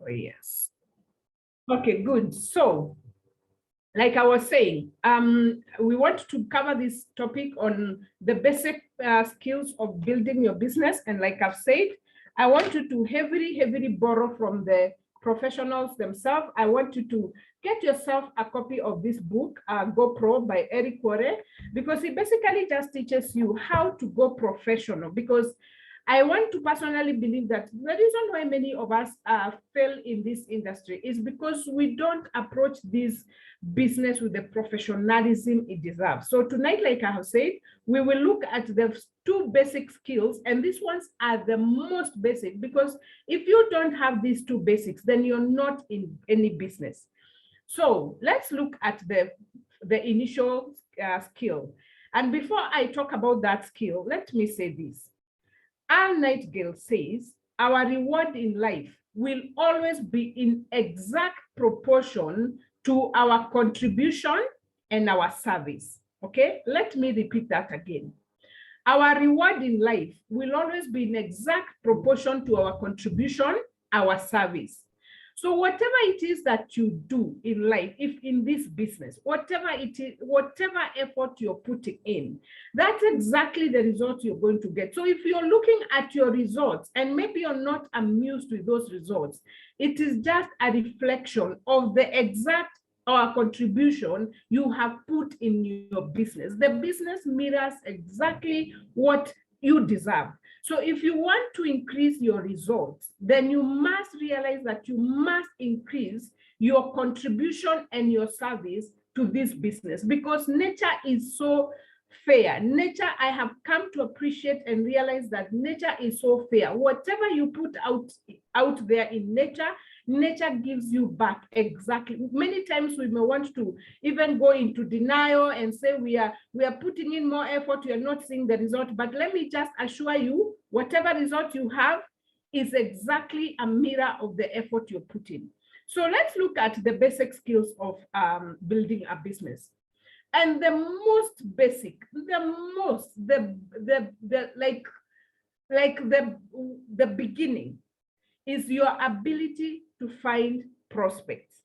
Yes. Okay, good. So, like I was saying, we want to cover this topic on the basic skills of building your business. And like I've said, I want you to heavily borrow from the professionals themselves. I want you to get yourself a copy of this book, GoPro by Eric Worre, because it basically just teaches you how to go professional. Because I want to personally believe that the reason why many of us fail in this industry is because we don't approach this business with the professionalism it deserves. So tonight, like I have said, we will look at the two basic skills, and these ones are the most basic, because if you don't have these two basics, then you're not in any business. So let's look at the initial skill. And before I talk about that skill, let me say this. Al Nightingale says, our reward in life will always be in exact proportion to our contribution and our service. Okay, let me repeat that again. Our reward in life will always be in exact proportion to our contribution, our service. So whatever it is that you do in life, if in this business, whatever it is, whatever effort you're putting in, that's exactly the result you're going to get. So if you're looking at your results and maybe you're not amused with those results, it is just a reflection of the exact contribution you have put in your business. The business mirrors exactly what you deserve. So if you want to increase your results, then you must realize that you must increase your contribution and your service to this business, because nature is so fair. Nature, I have come to appreciate and realize that nature is so fair. Whatever you put out there in nature, nature gives you back exactly. Many times we may want to even go into denial and say we are putting in more effort, we are not seeing the result. But let me just assure you, whatever result you have is exactly a mirror of the effort you're putting. So let's look at the basic skills of building a business. And the most basic, the beginning is your ability to find prospects.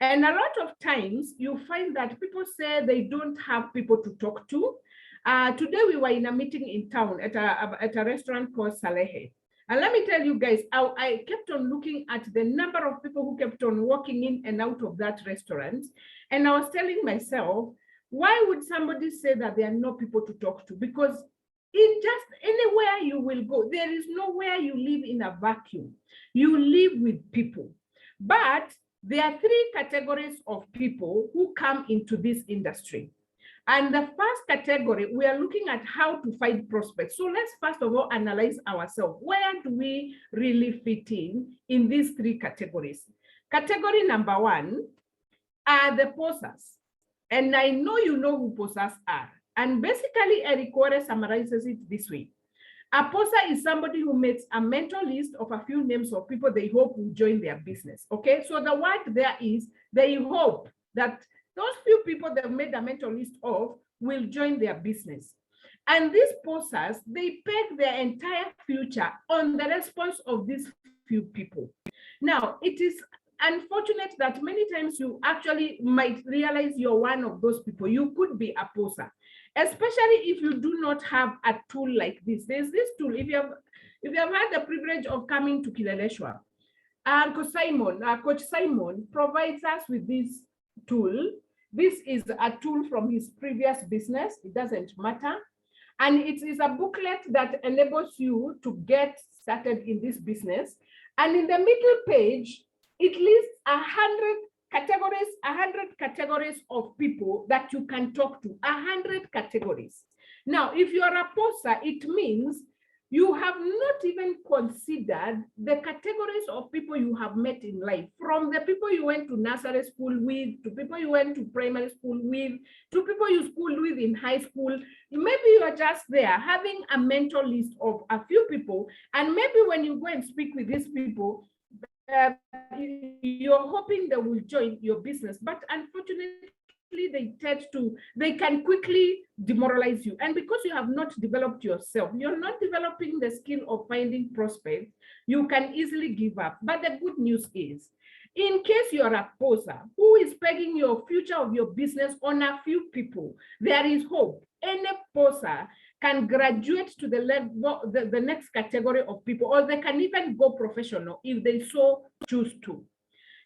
And a lot of times you find that people say they don't have people to talk to. Today we were in a meeting in town at a restaurant called Salehe. And let me tell you guys, I kept on looking at the number of people who kept on walking in and out of that restaurant. And I was telling myself, why would somebody say that there are no people to talk to? Because in just anywhere you will go, there is nowhere you live in a vacuum. You live with people. But there are three categories of people who come into this industry. And the first category, we are looking at how to find prospects. So let's first of all analyze ourselves. Where do we really fit in these three categories? Category number one are the posers. And I know you know who posers are. And basically, Eric Worre summarizes it this way. A poser is somebody who makes a mental list of a few names of people they hope will join their business. Okay, so the word there is they hope that those few people they've made a mental list of will join their business. And these posers, they peg their entire future on the response of these few people. Now, it is unfortunate that many times you actually might realize you're one of those people. You could be a poser, especially if you do not have a tool like this. There's this tool. If you have had the privilege of coming to Kileleshwa, Coach Simon provides us with this tool. This is a tool from his previous business. It doesn't matter. And it is a booklet that enables you to get started in this business. And in the middle page, it lists 100 categories of people that you can talk to, 100 categories. Now, if you are a poser, it means you have not even considered the categories of people you have met in life, from the people you went to nursery school with, to people you went to primary school with, to people you schooled with in high school. Maybe you are just there having a mental list of a few people, and maybe when you go and speak with these people, you're hoping they will join your business, but unfortunately unfortunately, they can quickly demoralize you. And because you have not developed yourself, you're not developing the skill of finding prospects, you can easily give up. But the good news is, in case you're a poser who is pegging your future of your business on a few people, there is hope. Any poser can graduate to the level, the next category of people, or they can even go professional if they so choose to.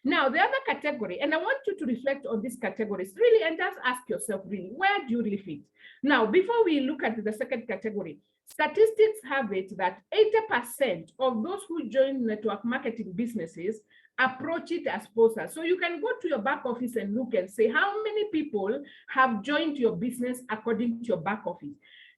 Now, the other category, and I want you to reflect on these categories really, and just ask yourself really, where do you really fit? Now, before we look at the second category, statistics have it that 80% of those who join network marketing businesses approach it as posers. So you can go to your back office and look and say, how many people have joined your business according to your back office?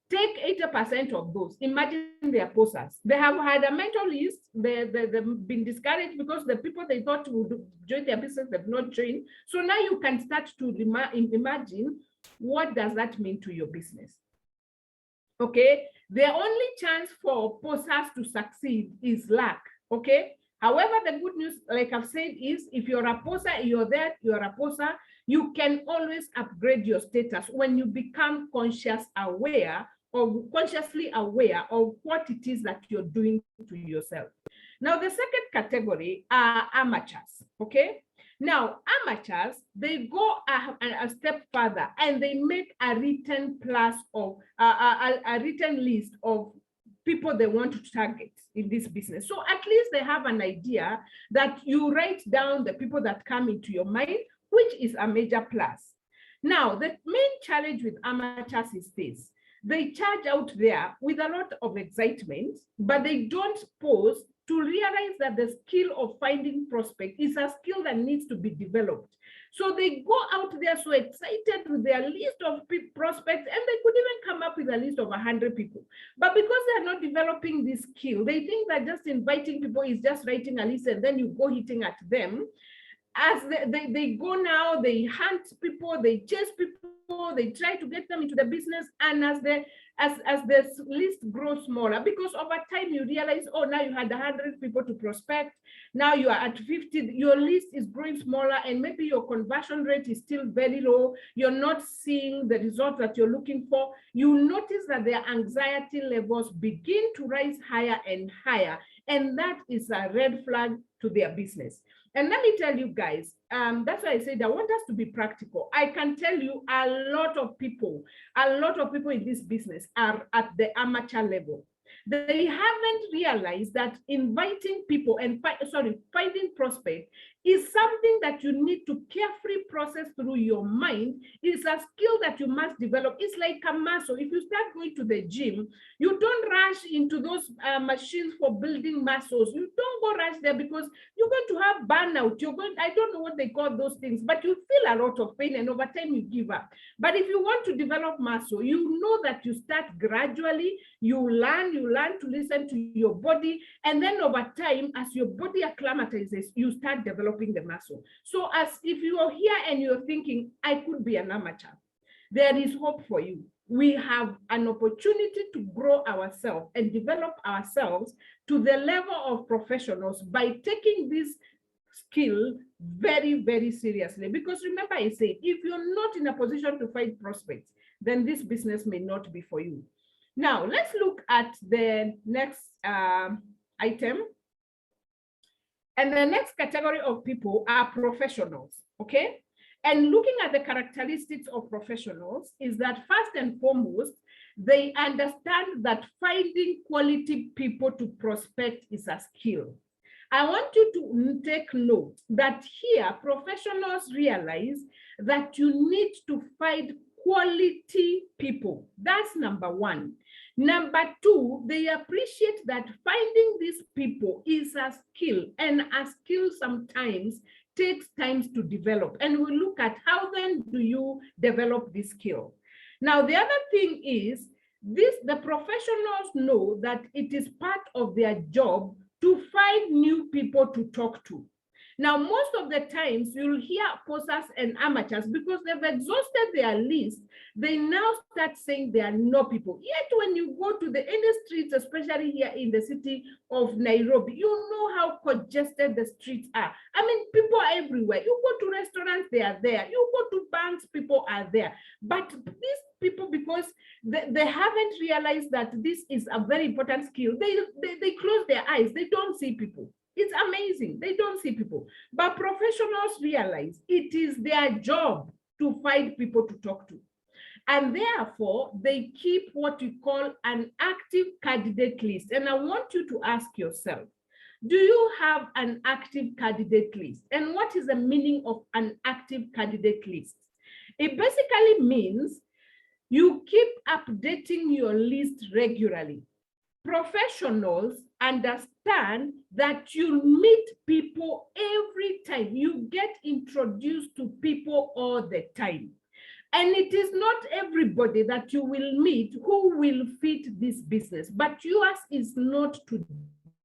Take 80% of those. Imagine they are posers. They have had a mental list. They've been discouraged because the people they thought would join their business, they've not joined. So now you can start to imagine, what does that mean to your business? Okay. The only chance for posers to succeed is luck. Okay. However, the good news, like I've said, is if you're a poser, you're there, you're a poser, you can always upgrade your status when you become consciously aware of what it is that you're doing to yourself. Now, the second category are amateurs, okay? Now, amateurs, they go a step further and they make a written a written list of people they want to target in this business. So at least they have an idea that you write down the people that come into your mind, which is a major plus. Now, the main challenge with amateurs is this. They charge out there with a lot of excitement, but they don't pause to realize that the skill of finding prospect is a skill that needs to be developed. So they go out there so excited with their list of prospects, and they could even come up with a list of 100 people. But because they're not developing this skill, they think that just inviting people is just writing a list and then you go hitting at them. As they go now, they hunt people, they chase people, they try to get them into the business. And as the list grows smaller, because over time you realize, oh, now you had 100 people to prospect, now you are at 50, your list is growing smaller, and maybe your conversion rate is still very low. You're not seeing the results that you're looking for. You notice that their anxiety levels begin to rise higher and higher. And that is a red flag to their business. And let me tell you guys, that's why I said I want us to be practical. I can tell you a lot of people in this business are at the amateur level. They haven't realized that inviting people and finding prospects is something that you need to carefully process through your mind. It's a skill that you must develop. It's like a muscle. If you start going to the gym, you don't rush into those machines for building muscles. You don't go rush there because you're going to have burnout. I don't know what they call those things, but you feel a lot of pain and over time you give up. But if you want to develop muscle, you know that you start gradually, you learn to listen to your body, and then over time, as your body acclimatizes, you start developing the muscle. So as if you are here and you're thinking, I could be an amateur, there is hope for you. We have an opportunity to grow ourselves and develop ourselves to the level of professionals by taking this skill very, very seriously. Because remember, I said, if you're not in a position to find prospects, then this business may not be for you. Now, let's look at the next item. And the next category of people are professionals, okay? And looking at the characteristics of professionals is that first and foremost, they understand that finding quality people to prospect is a skill. I want you to take note that here professionals realize that you need to find quality people. That's number one. Number two, they appreciate that finding these people is a skill, and a skill sometimes takes time to develop. And we look at how then do you develop this skill. Now, the other thing is the professionals know that it is part of their job to find new people to talk to. Now, most of the times you'll hear posers and amateurs, because they've exhausted their list, they now start saying there are no people. Yet when you go to the any streets, especially here in the city of Nairobi, you know how congested the streets are. I mean, people are everywhere. You go to restaurants, they are there. You go to banks, people are there. But these people, because they haven't realized that this is a very important skill, they close their eyes. They don't see people. It's amazing. They don't see people. But professionals realize it is their job to find people to talk to. And therefore, they keep what you call an active candidate list. And I want you to ask yourself, do you have an active candidate list? And what is the meaning of an active candidate list? It basically means you keep updating your list regularly. Professionals understand that you meet people every time. You get introduced to people all the time. And it is not everybody that you will meet who will fit this business, but yours is not to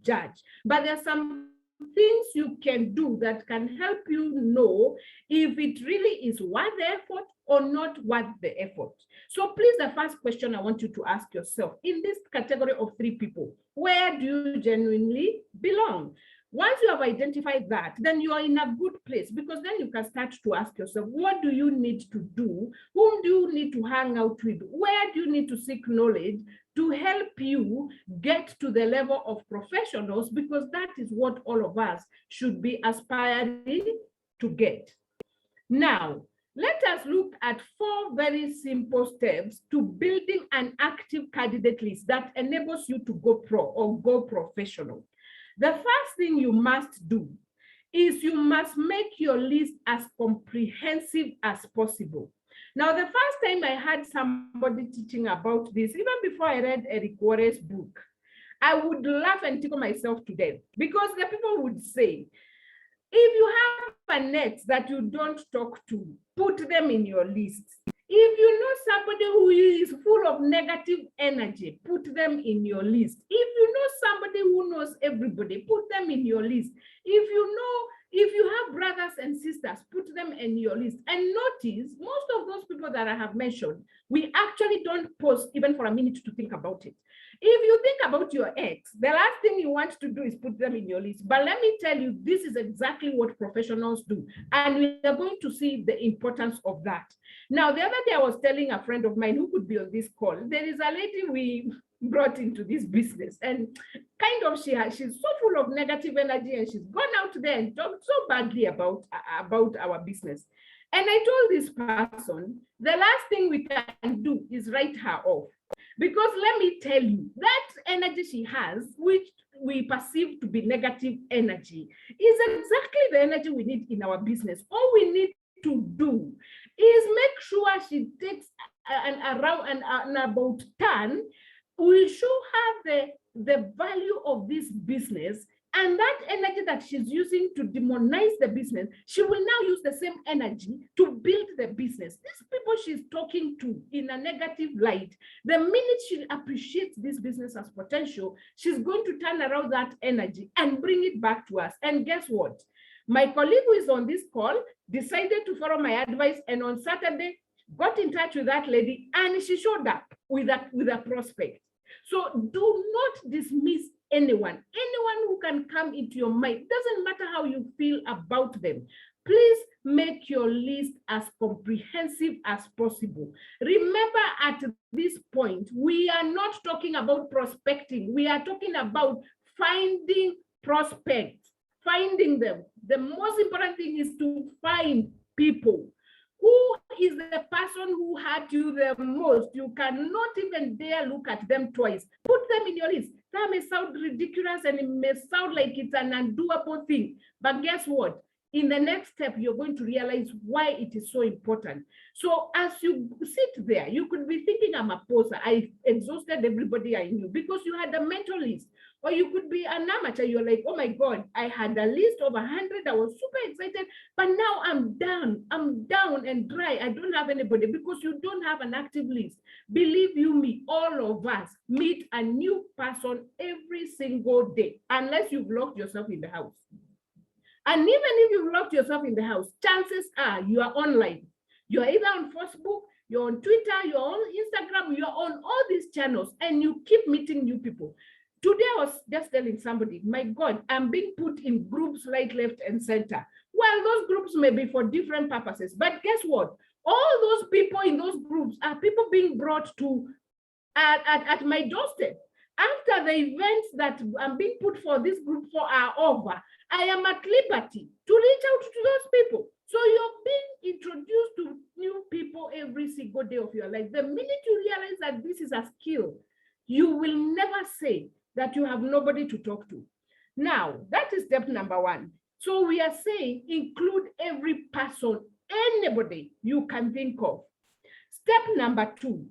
judge. But there are some things you can do that can help you know if it really is worth the effort or not worth the effort. So please, the first question I want you to ask yourself, in this category of 3 people, where do you genuinely belong? Once you have identified that, then you are in a good place, because then you can start to ask yourself, what do you need to do? Whom do you need to hang out with? Where do you need to seek knowledge to help you get to the level of professionals? Because that is what all of us should be aspiring to get. Now, let us look at 4 very simple steps to building an active candidate list that enables you to go pro or go professional. The first thing you must do is you must make your list as comprehensive as possible. Now, the first time I had somebody teaching about this, even before I read Eric Warren's book, I would laugh and tickle myself to death, because the people would say, if you have a net that you don't talk to, put them in your list. If you know somebody who is full of negative energy, put them in your list. If you know somebody who knows everybody, put them in your list. If you have brothers and sisters, put them in your list. And notice, most of those people that I have mentioned, we actually don't pause even for a minute to think about it. If you think about your ex, the last thing you want to do is put them in your list. But let me tell you, this is exactly what professionals do. And we are going to see the importance of that. Now, the other day I was telling a friend of mine who could be on this call, there is a lady we brought into this business, and kind of she's so full of negative energy, and she's gone out there and talked so badly about our business. And I told this person, the last thing we can do is write her off. Because let me tell you, that energy she has, which we perceive to be negative energy, is exactly the energy we need in our business. All we need to do is make sure she takes an about turn. We should have the value of this business, and that energy that she's using to demonize the business, she will now use the same energy to build the business. These people she's talking to in a negative light, the minute she appreciates this business as potential, she's going to turn around that energy and bring it back to us. And guess what? My colleague who is on this call decided to follow my advice, and on Saturday got in touch with that lady, and she showed up with a prospect. So do not dismiss anyone who can come into your mind. Doesn't matter how you feel about them. Please make your list as comprehensive as possible. Remember, at this point, we are not talking about prospecting. We are talking about finding prospects, finding them. The most important thing is to find people. Who is the person who hurt you the most? You cannot even dare look at them twice. Put them in your list. That may sound ridiculous and it may sound like it's an undoable thing. But guess what? In the next step, you're going to realize why it is so important. So as you sit there, you could be thinking, I'm a poser. I exhausted everybody I knew, because you had a mental list. Or you could be an amateur. You're like, oh my God, I had a list of 100. I was super excited, but now I'm down. I'm down and dry. I don't have anybody, because you don't have an active list. Believe you me, all of us meet a new person every single day, unless you've locked yourself in the house. And even if you've locked yourself in the house, chances are you are online. You're either on Facebook, you're on Twitter, you're on Instagram, you're on all these channels, and you keep meeting new people. Today, I was just telling somebody, my God, I'm being put in groups right, left, and center. Well, those groups may be for different purposes, but guess what? All those people in those groups are people being brought to at my doorstep. After the events that I'm being put for this group for are over, I am at liberty to reach out to those people. So you're being introduced to new people every single day of your life. The minute you realize that this is a skill, you will never say that you have nobody to talk to. Now, that is step number one. So we are saying include every person, anybody you can think of. Step number two,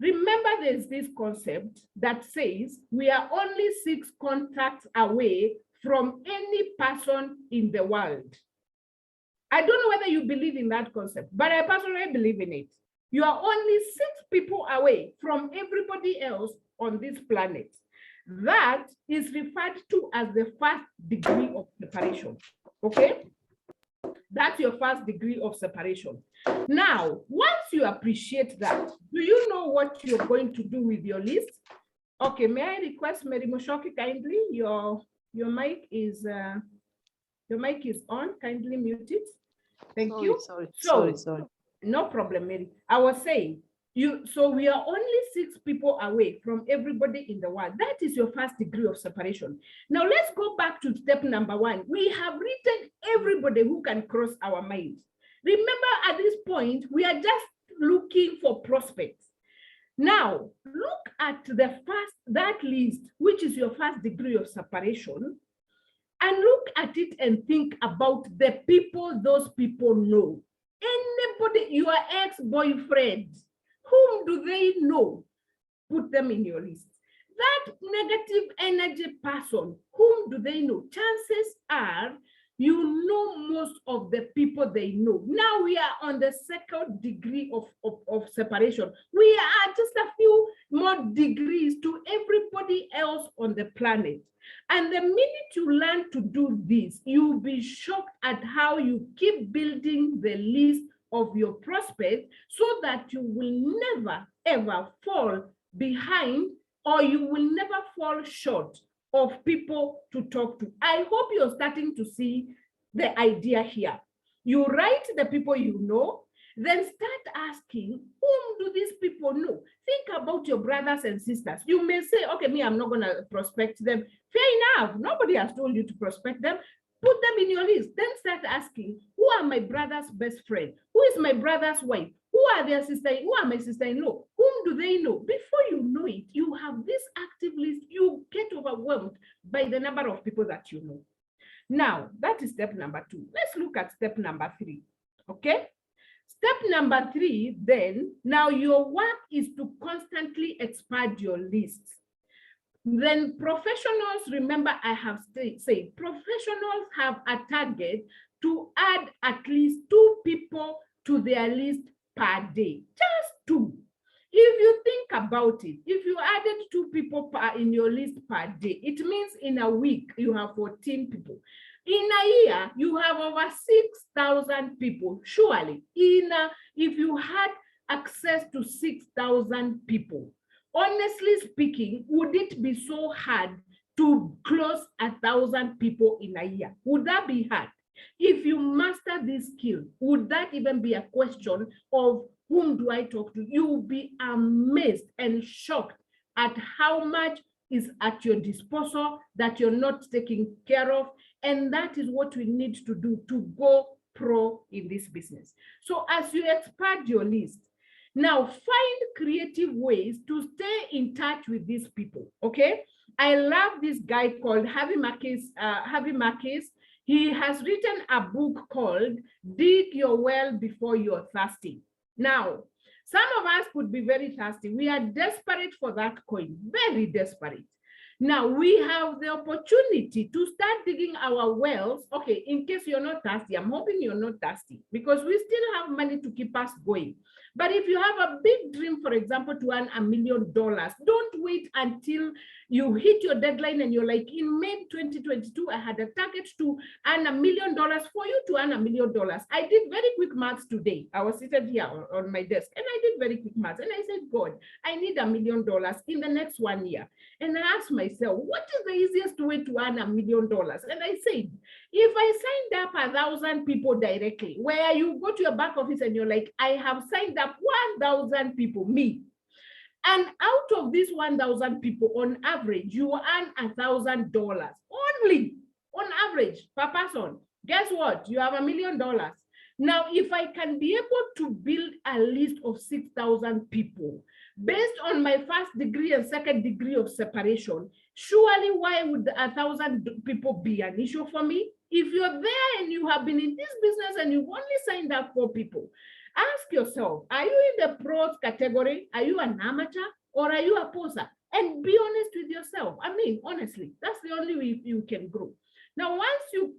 remember there's this concept that says we are only 6 contacts away from any person in the world. I don't know whether you believe in that concept, but I personally believe in it. You are only 6 people away from everybody else on this planet. That is referred to as the first degree of separation. Okay? That's your first degree of separation. Now, once you appreciate that, do you know what you're going to do with your list? Okay, may I request Mary Moshoki kindly? Your mic is on. Kindly mute it. Thank you. Sorry. No problem, Mary. I was saying, so we are only 6 people away from everybody in the world. That is your first degree of separation. Now let's go back to step number 1. We have written everybody who can cross our mind. Remember, at this point, we are just looking for prospects. Now, look at that list, which is your first degree of separation, and look at it and think about the people those people know. Anybody, your ex-boyfriend, whom do they know? Put them in your list. That negative energy person, whom do they know? Chances are you know most of the people they know. Now we are on the second degree of separation. We are just a few more degrees to everybody else on the planet. And the minute you learn to do this, you'll be shocked at how you keep building the list of your prospects so that you will never, ever fall behind, or you will never fall short of people to talk to. I hope you're starting to see the idea here. You write the people you know, then start asking, whom do these people know? Think about your brothers and sisters. You may say, okay, me, I'm not going to prospect them. Fair enough. Nobody has told you to prospect them. Put them in your list. Then start asking, who are my brother's best friend? Who is my brother's wife? Who are their sister? Who are my sister-in-law? Whom do they know? Before you know it, you have this active list. You get overwhelmed by the number of people that you know. Now, that is step number 2. Let's look at step number 3. Okay? Step number 3, then, now your work is to constantly expand your list. Then professionals, remember I have said, professionals have a target to add at least 2 people to their list per day, just 2. If you think about it, if you added 2 people in your list per day, it means in a week you have 14 people. In a year, you have over 6,000 people. Surely, if you had access to 6,000 people, honestly speaking, would it be so hard to close 1,000 people in a year? Would that be hard? If you master this skill, would that even be a question of whom do I talk to? You will be amazed and shocked at how much is at your disposal that you're not taking care of. And that is what we need to do to go pro in this business. So as you expand your list, now find creative ways to stay in touch with these people, okay? I love this guy called Harvey Marcus. He has written a book called Dig Your Well Before You're Thirsty. Now, some of us could be very thirsty. We are desperate for that coin, very desperate. Now, we have the opportunity to start digging our wells. Okay, in case you're not thirsty, I'm hoping you're not thirsty because we still have money to keep us going. But if you have a big dream, for example, to earn $1 million, don't wait until you hit your deadline and you're like, in May 2022, I had a target to earn $1 million. For you to earn $1 million, I did very quick maths today. I was seated here on my desk and I did very quick maths. And I said, God, I need $1 million in the next 1 year. And I asked myself, what is the easiest way to earn $1 million? And I said, if I signed up 1,000 people directly, where you go to your back office and you're like, I have signed up 1,000 people, me. And out of these 1,000 people, on average, you earn $1,000 only on average per person. Guess what? You have $1 million. Now, if I can be able to build a list of 6,000 people based on my first degree and second degree of separation, surely why would 1,000 people be an issue for me? If you're there and you have been in this business and you've only signed up 4 people, ask yourself, are you in the pros category? Are you an amateur or are you a poser? And be honest with yourself. I mean, honestly, that's the only way you can grow. Now, once you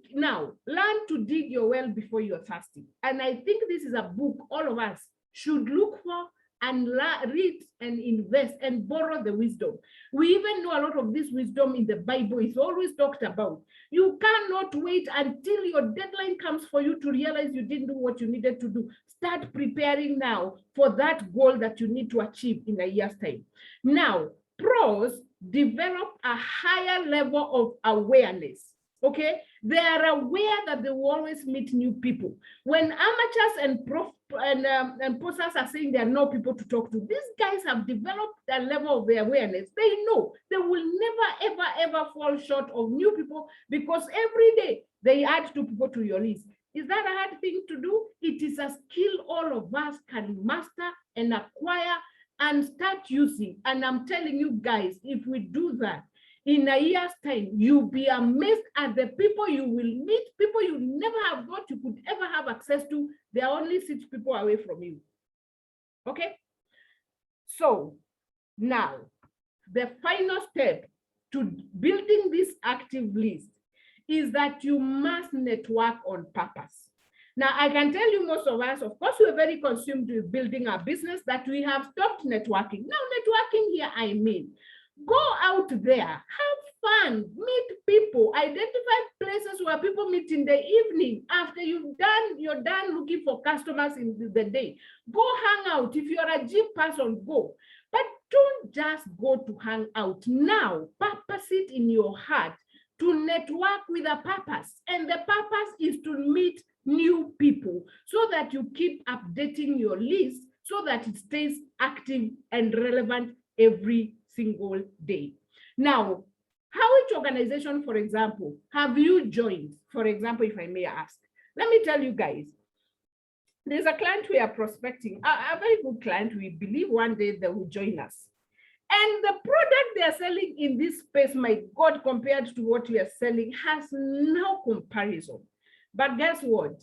learn to dig your well before you're thirsty. And I think this is a book all of us should look for and read and invest and borrow the wisdom. We even know a lot of this wisdom in the Bible is always talked about. You cannot wait until your deadline comes for you to realize you didn't do what you needed to do. Start preparing now for that goal that you need to achieve in a year's time. Now, pros develop a higher level of awareness. Okay, they are aware that they will always meet new people. When amateurs and posters are saying there are no people to talk to, these guys have developed a level of their awareness. They know they will never, ever fall short of new people because every day they add 2 people to your list. Is that a hard thing to do? It is a skill all of us can master and acquire and start using. And I'm telling you guys, if we do that, in a year's time, you'll be amazed at the people you will meet, people you never have thought you could ever have access to. They are only 6 people away from you. Okay? So now, the final step to building this active list is that you must network on purpose. Now, I can tell you most of us, of course, we're very consumed with building our business, that we have stopped networking. Now, networking here, I mean, go out there, have fun, meet people, identify places where people meet in the evening after you're done looking for customers in the day. Go hang out. If you're a gym person, go. But don't just go to hang out. Now, purpose it in your heart to network with a purpose. And the purpose is to meet new people so that you keep updating your list so that it stays active and relevant every single day. Now, which organization, for example, have you joined? For example, if I may ask, let me tell you guys, there's a client we are prospecting, a very good client. We believe one day they will join us. And the product they are selling in this space, my God, compared to what we are selling, has no comparison. But guess what?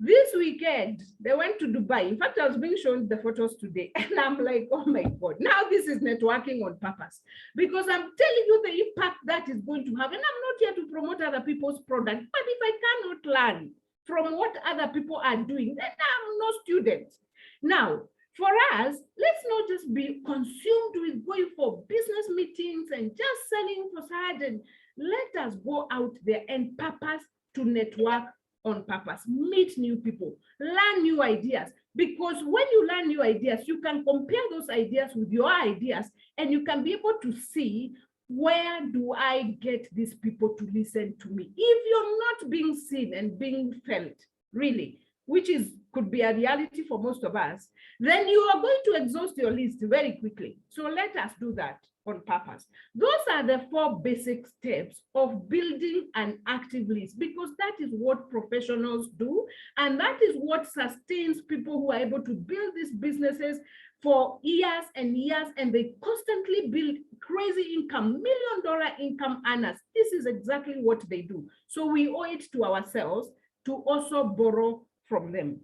This weekend, they went to Dubai. In fact, I was being shown the photos today. And I'm like, oh my God, now this is networking on purpose. Because I'm telling you the impact that is going to have. And I'm not here to promote other people's product. But if I cannot learn from what other people are doing, then I'm no student. Now, for us, let's not just be consumed with going for business meetings and just selling facade. And let us go out there and purpose to network on purpose, meet new people, learn new ideas. Because when you learn new ideas, you can compare those ideas with your ideas and you can be able to see, where do I get these people to listen to me? If you're not being seen and being felt, really, which could be a reality for most of us, then you are going to exhaust your list very quickly. So let us do that on purpose. Those are the 4 basic steps of building an active list, because that is what professionals do. And that is what sustains people who are able to build these businesses for years and years, and they constantly build crazy income, $1 million income earners. This is exactly what they do. So we owe it to ourselves to also borrow from them.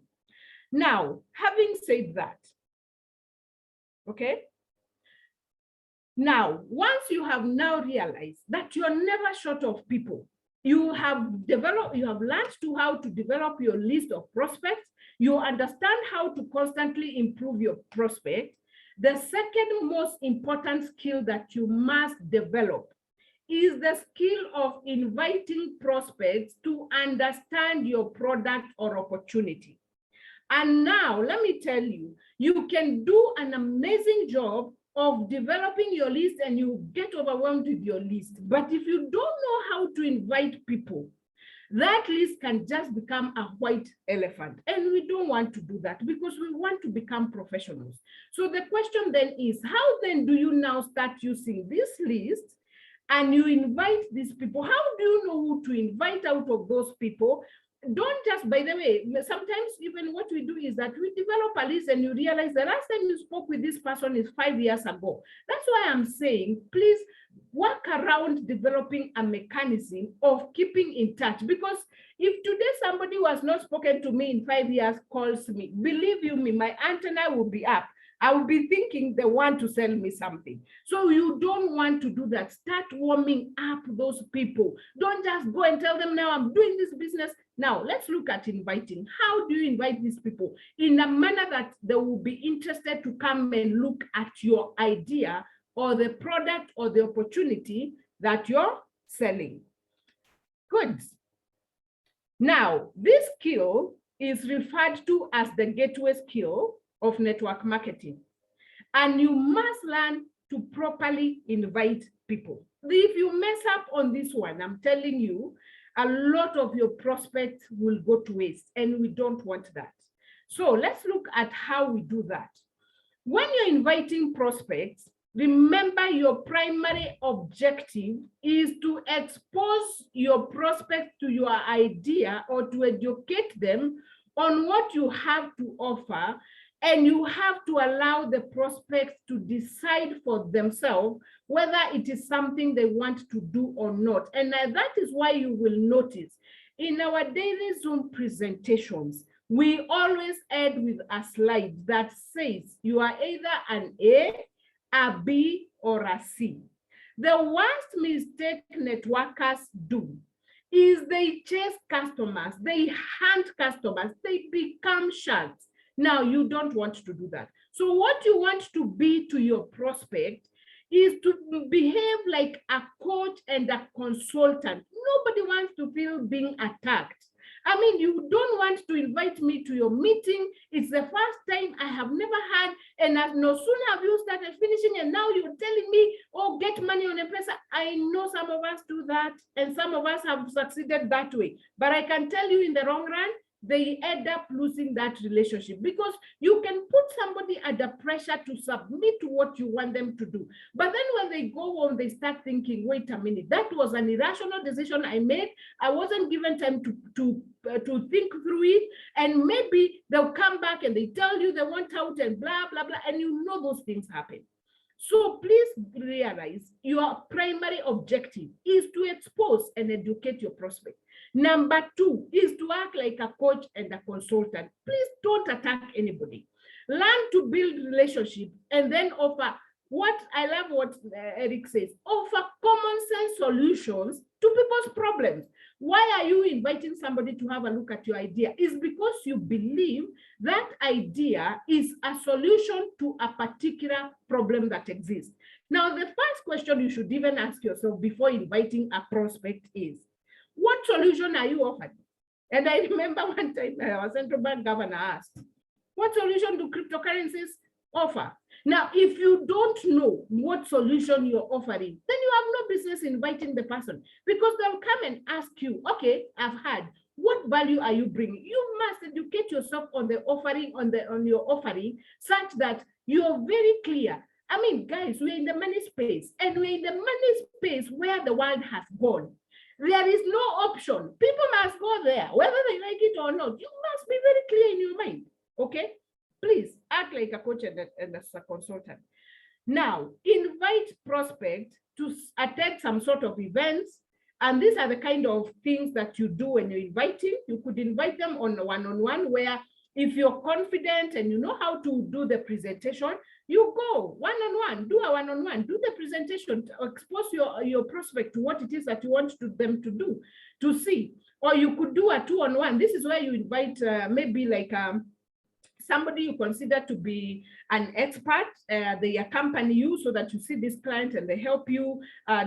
Now, having said that, okay, now, once you have now realized that you're never short of people, you have learned how to develop your list of prospects, You understand how to constantly improve your prospect. The second most important skill that you must develop is the skill of inviting prospects to understand your product or opportunity. And now, let me tell you, you can do an amazing job of developing your list and you get overwhelmed with your list. But if you don't know how to invite people, that list can just become a white elephant. And we don't want to do that because we want to become professionals. So the question then is, how then do you now start using this list and you invite these people? How do you know who to invite out of those people? Don't just, by the way, sometimes even what we do is that we develop a list and you realize the last time you spoke with this person is 5 years ago. That's why I'm saying, please work around developing a mechanism of keeping in touch. Because if today somebody who has not spoken to me in 5 years calls me, believe you me, my antenna will be up. I will be thinking they want to sell me something. So you don't want to do that. Start warming up those people. Don't just go and tell them, now I'm doing this business. Now let's look at inviting. How do you invite these people in a manner that they will be interested to come and look at your idea or the product or the opportunity that you're selling? Good. Now, this skill is referred to as the gateway skill of network marketing. And you must learn to properly invite people. If you mess up on this one, I'm telling you, a lot of your prospects will go to waste, and we don't want that. So let's look at how we do that. When you're inviting prospects, remember your primary objective is to expose your prospects to your idea or to educate them on what you have to offer. And you have to allow the prospects to decide for themselves whether it is something they want to do or not. And that is why you will notice in our daily Zoom presentations, we always end with a slide that says you are either an A, B, or a C. The worst mistake networkers do is they chase customers, they hunt customers, they become sharks. Now, you don't want to do that. So what you want to be to your prospect is to behave like a coach and a consultant. Nobody wants to feel being attacked. I mean, you don't want to invite me to your meeting. It's the first time, I have never had, and no sooner have you started finishing, and now you're telling me, oh, get money on M-Pesa. I know some of us do that, and some of us have succeeded that way. But I can tell you in the long run, they end up losing that relationship because you can put somebody under pressure to submit to what you want them to do. But then when they go home, they start thinking, wait a minute, that was an irrational decision I made. I wasn't given time to think through it. And maybe they'll come back and they tell you they want out and blah, blah, blah. And you know those things happen. So please realize your primary objective is to expose and educate your prospect. Number two is to act like a coach and a consultant. Please don't attack anybody. Learn to build relationships and then offer what I love what Eric says, offer common sense solutions to people's problems. Why are you inviting somebody to have a look at your idea? It's because you believe that idea is a solution to a particular problem that exists. Now, the first question you should even ask yourself before inviting a prospect is, what solution are you offering? And I remember one time our central bank governor asked, what solution do cryptocurrencies offer? Now, if you don't know what solution you're offering, then you have no business inviting the person because they'll come and ask you, okay, I've heard, what value are you bringing? You must educate yourself on the offering, on your offering, such that you're very clear. I mean, guys, we're in the money space, and we're in the money space where the world has gone. There is no option. People must go there, whether they like it or not. You must be very clear in your mind, okay? Please act like a coach and a consultant. Now, invite prospects to attend some sort of events. And these are the kind of things that you do when you're inviting. You could invite them on a one-on-one where if you're confident and you know how to do the presentation, you go one-on-one, do a one-on-one, do the presentation, expose your prospect to what it is that you want them to do, to see. Or you could do a 2-on-1. This is where you invite maybe like somebody you consider to be an expert. They accompany you so that you see this client and they help you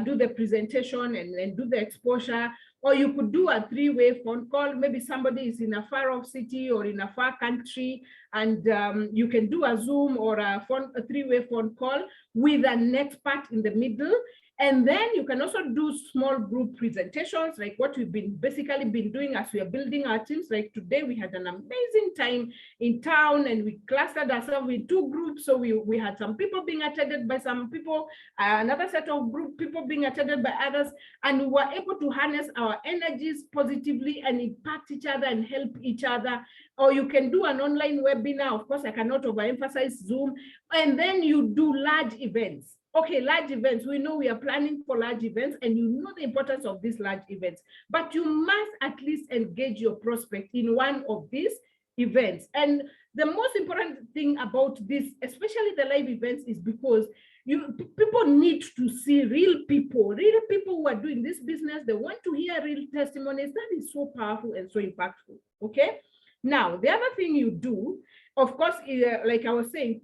do the presentation and do the exposure. Or you could do a 3-way phone call. Maybe somebody is in a far off city or in a far country, and you can do a Zoom or a 3-way phone call with an expert in the middle. And then you can also do small group presentations, like what we've basically been doing as we are building our teams. Like today, we had an amazing time in town, and we clustered ourselves in 2 groups. So we had some people being attended by some people, another set of people being attended by others, and we were able to harness our energies positively and impact each other and help each other. Or you can do an online webinar. Of course, I cannot overemphasize Zoom. And then you do large events. Okay, large events. We know we are planning for large events, and you know the importance of these large events, but you must at least engage your prospect in one of these events. And the most important thing about this, especially the live events, is because people need to see real people who are doing this business. They want to hear real testimonies. That is so powerful and so impactful. Okay. Now, the other thing you do, of course, like I was saying,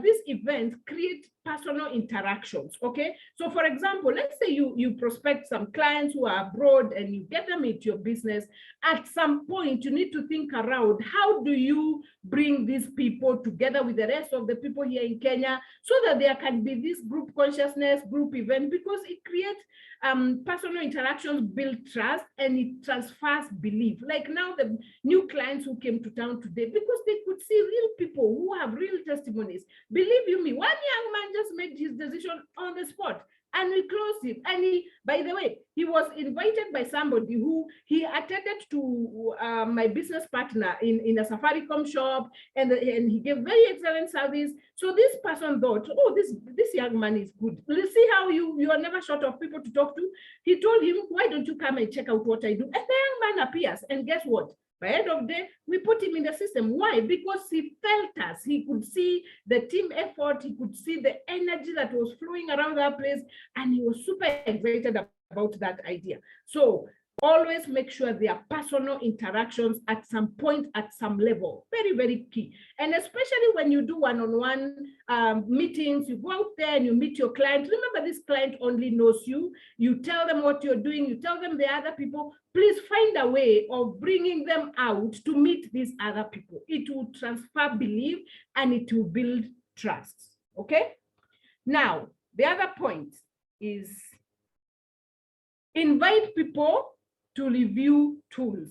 these events create personal interactions, okay? So for example, let's say you prospect some clients who are abroad and you get them into your business. At some point, you need to think around, how do you bring these people together with the rest of the people here in Kenya so that there can be this group consciousness, group event, because it creates personal interactions, build trust, and it transfers belief. Like now the new clients who came to town today, because they could see real people who have real testimonies. Believe you me, one young man just made his decision on the spot, and we closed him. And he, by the way, he was invited by somebody who he attended to my business partner in a Safaricom shop, and he gave very excellent service. So this person thought, oh, this young man is good. Let's see how you are never short of people to talk to. He told him, why don't you come and check out what I do? And the young man appears, and guess what? By the end of the day, we put him in the system. Why? Because he felt us. He could see the team effort. He could see the energy that was flowing around that place. And he was super excited about that idea. So always make sure there are personal interactions at some point, at some level. Very, very key. And especially when you do one-on-one meetings, you go out there and you meet your client. Remember, this client only knows you. You tell them what you're doing. You tell them the other people. Please find a way of bringing them out to meet these other people. It will transfer belief and it will build trust. Okay? Now, the other point is invite people to review tools.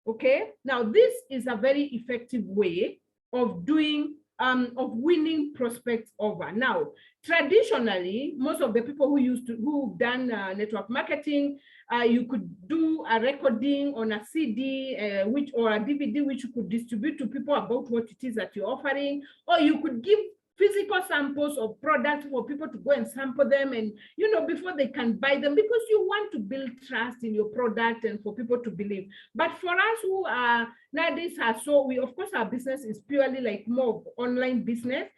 Okay? Now, this is a very effective way of doing of winning prospects over. Now, traditionally, most of the people who've done network marketing, you could do a recording on a CD or a DVD, which you could distribute to people about what it is that you're offering, or you could give physical samples of products for people to go and sample them, and before they can buy them, because you want to build trust in your product and for people to believe. But for us who are nowadays we, of course, our business is purely like more of online business.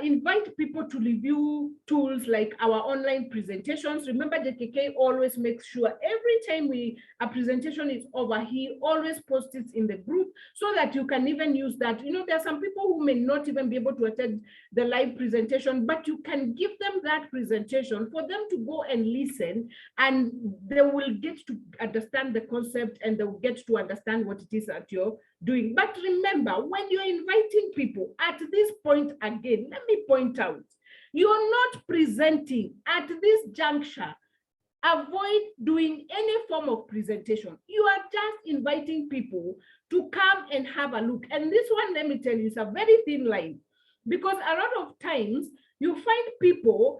Invite people to review tools like our online presentations. Remember, JKK always makes sure every time a presentation is over, he always posts it in the group so that you can even use that. There are some people who may not even be able to attend the live presentation, but you can give them that presentation for them to go and listen, and they will get to understand the concept and they will get to understand what it is that you're doing. But remember, when you're inviting people at this point, again, let me point out, you're not presenting at this juncture. Avoid doing any form of presentation. You are just inviting people to come and have a look. And this one, let me tell you, is a very thin line, because a lot of times you find people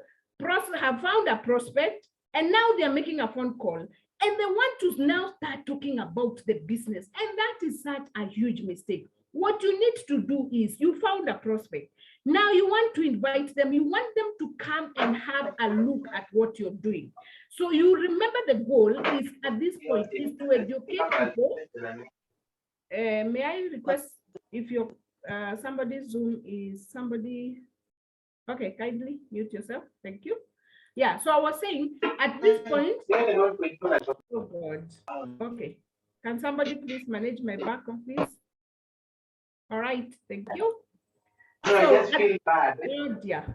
have found a prospect and now they're making a phone call, and they want to now start talking about the business. And that is such a huge mistake. What you need to do is, you found a prospect. Now you want to invite them. You want them to come and have a look at what you're doing. So you remember, the goal is at this point is to educate people. May I request, if your somebody's Zoom is somebody, okay, kindly mute yourself. Thank you. Yeah, so I was saying at this point, oh God, okay. Can somebody please manage my background, please? All right, thank you. So, I just feel bad. Oh dear.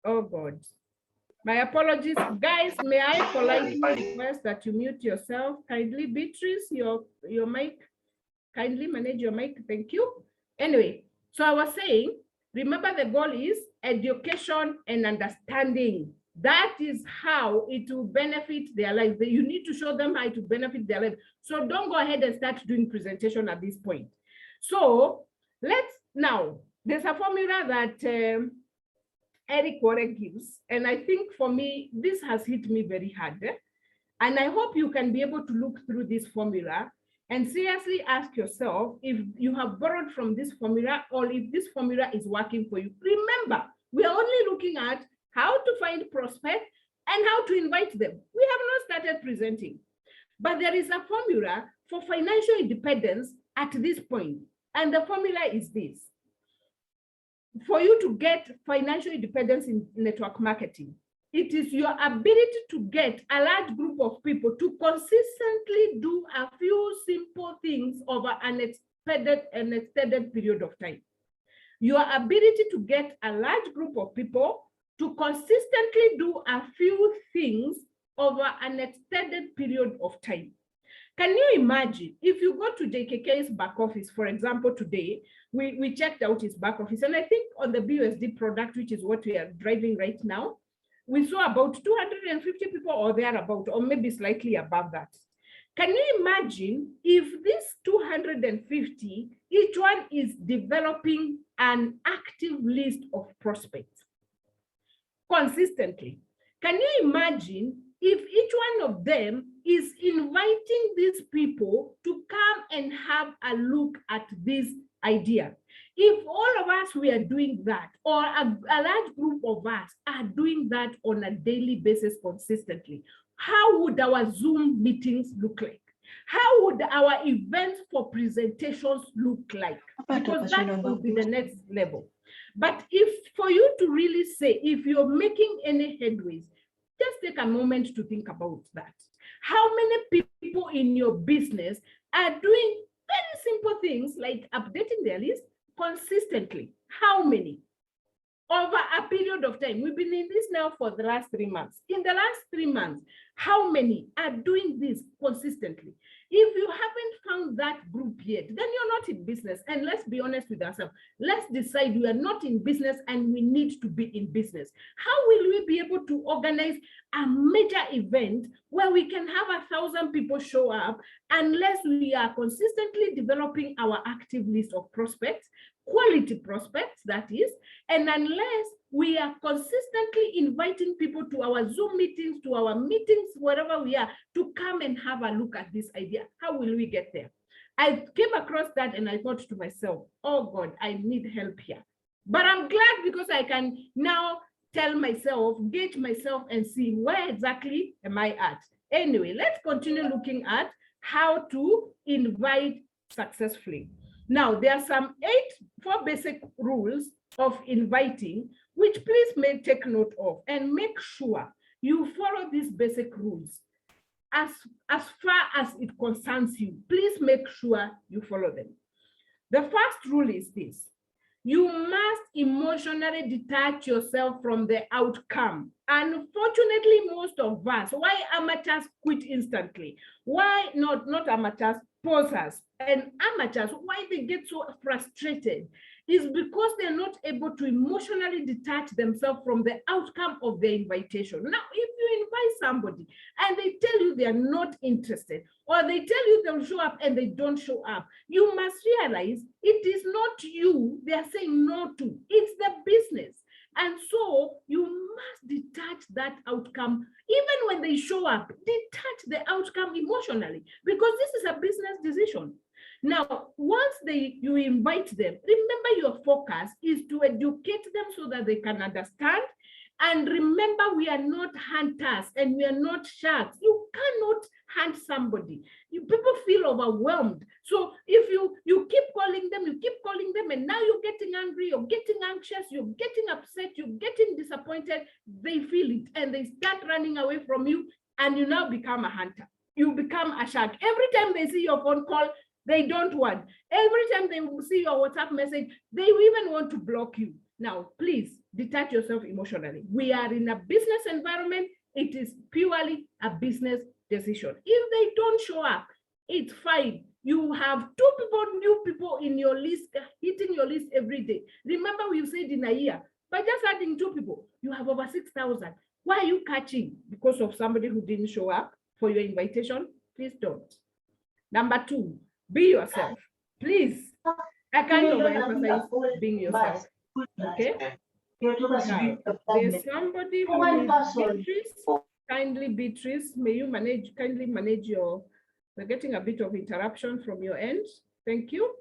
Oh God. My apologies. Guys, may I politely request that you mute yourself? Kindly, Beatrice, your mic. Kindly manage your mic. Thank you. Anyway, so I was saying, remember the goal is education and understanding. That is how it will benefit their life. You need to show them how to benefit their life. So don't go ahead and start doing presentation at this point. So let's now, there's a formula that Eric Warren gives. And I think for me, this has hit me very hard. And I hope you can be able to look through this formula and seriously ask yourself if you have borrowed from this formula or if this formula is working for you. Remember, we are only looking at how to find prospects and how to invite them. We have not started presenting. But there is a formula for financial independence at this point. And the formula is this. For you to get financial independence in network marketing, it is your ability to get a large group of people to consistently do a few simple things over an extended period of time. Your ability to get a large group of people to consistently do a few things over an extended period of time. Can you imagine if you go to JKK's back office, for example, today, we checked out his back office, and I think on the BUSD product, which is what we are driving right now, we saw about 250 people or thereabout, or maybe slightly above that. Can you imagine if this 250, each one is developing an active list of prospects consistently? Can you imagine if each one of them is inviting these people to come and have a look at this idea? If all of us we are doing that, or a large group of us are doing that on a daily basis consistently, how would our Zoom meetings look like? How would our events for presentations look like? Because that will be the next level. But if for you to really say, if you're making any headways, just take a moment to think about that. How many people in your business are doing very simple things like updating their list consistently? How many? Over a period of time. We've been in this now for the last 3 months. In the last 3 months, how many are doing this consistently? If you haven't found that group yet, then you're not in business. And let's be honest with ourselves. Let's decide we are not in business and we need to be in business. How will we be able to organize a major event where we can have 1,000 people show up unless we are consistently developing our active list of prospects, quality prospects, that is, and unless we are consistently inviting people to our Zoom meetings, to our meetings, wherever we are, to come and have a look at this idea? How will we get there? I came across that and I thought to myself, oh God, I need help here. But I'm glad because I can now tell myself, gauge myself and see where exactly am I at. Anyway, let's continue looking at how to invite successfully. Now, there are some 4 basic rules of inviting, which please may take note of and make sure you follow these basic rules. As far as it concerns you, please make sure you follow them. The first rule is this: you must emotionally detach yourself from the outcome. Unfortunately, most of us, why amateurs quit instantly? Why not amateurs, posers, and amateurs, why they get so frustrated is because they're not able to emotionally detach themselves from the outcome of their invitation. Now, if you invite somebody and they tell you they're not interested, or they tell you they'll show up and they don't show up, you must realize it is not you they're saying no to, it's the business. And so you must detach that outcome. Even when they show up, detach the outcome emotionally, because this is a business decision. Now, once you invite them, remember your focus is to educate them so that they can understand And remember, we are not hunters and we are not sharks. You cannot hunt somebody. People feel overwhelmed. So if you keep calling them, and now you're getting angry, you're getting anxious, you're getting upset, you're getting disappointed, they feel it and they start running away from you, and you now become a hunter. You become a shark. Every time they see your phone call, they don't want. Every time they see your WhatsApp message, they even want to block you. Now, please detach yourself emotionally. We are in a business environment. It is purely a business decision. If they don't show up, it's fine. You have 2 people, new people in your list, hitting your list every day. Remember, we said in a year, by just adding 2 people, you have over 6,000. Why are you catching? Because of somebody who didn't show up for your invitation? Please don't. Number 2, be yourself. Please, I can't overemphasize being yourself. Okay? Now, there's somebody who is Beatrice. Kindly, Beatrice, may you kindly manage we're getting a bit of interruption from your end. Thank you.